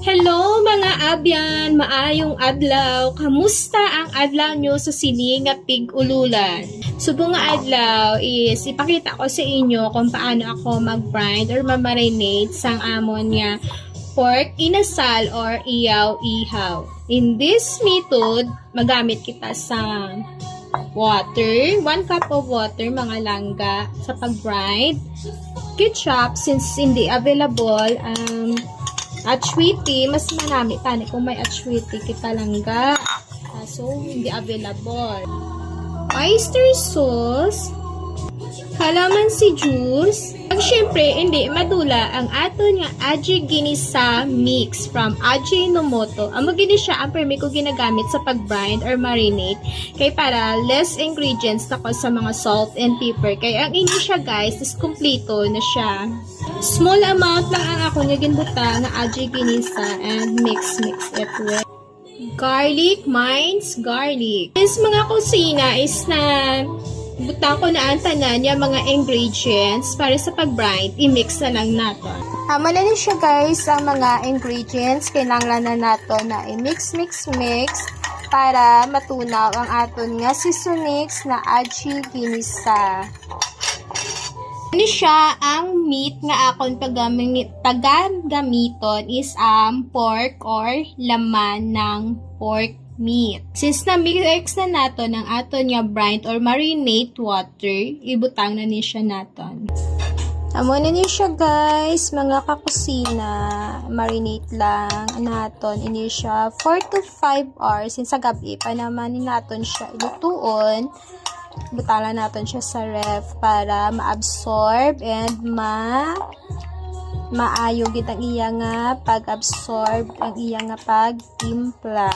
Hello mga abyan, maayong adlaw. Kamusta ang adlaw nyo sa sining nga pig-ululan? Subong nga adlaw is ipakita ko sa inyo kung paano ako mag-brine or ma-marinate sang amon nga pork inasal or iyaw-ihaw. In this method, magamit kita sa water, 1 cup of water, mga langga sa pag-brine. Ketchup, since hindi available, atchwiti, mas marami tani kung may atchwiti kita langga. So, hindi available. Oyster sauce, calamansi juice. Pag syempre, hindi madula ang aton nga aji ginisa mix from Ajinomoto. Amo gini siya ang permi ko ginagamit sa pag-brine or marinate. Kay para less ingredients na ko sa mga salt and pepper. Kaya ang ini siya guys is kumpleto na siya. Small amount lang ang ako niya ginbuta nga aji ginisa and mix it with garlic, minced garlic. This mga kusina is na butang ko na ang tanan yung mga ingredients para sa pag-brine, i-mix na lang natin. Tama na siya guys ang mga ingredients. Kailangan na natin na i-mix para matunaw ang aton nga seasonings na aji ginisa. Ano siya ang meat nga akong paggamiton is pork or laman ng pork meat. Since na-mix na nato ng aton nga brine or marinate water, ibutang na niya naton. Amo na niya siya guys, mga kakusina. Marinate lang naton. Ini siya 4 to 5 hours. Since sa gabi pa naman naton siya ilutuon. Butala natin siya sa ref para ma-absorb and maayo gid ang iya nga pag-absorb ang iya nga pagtimpla.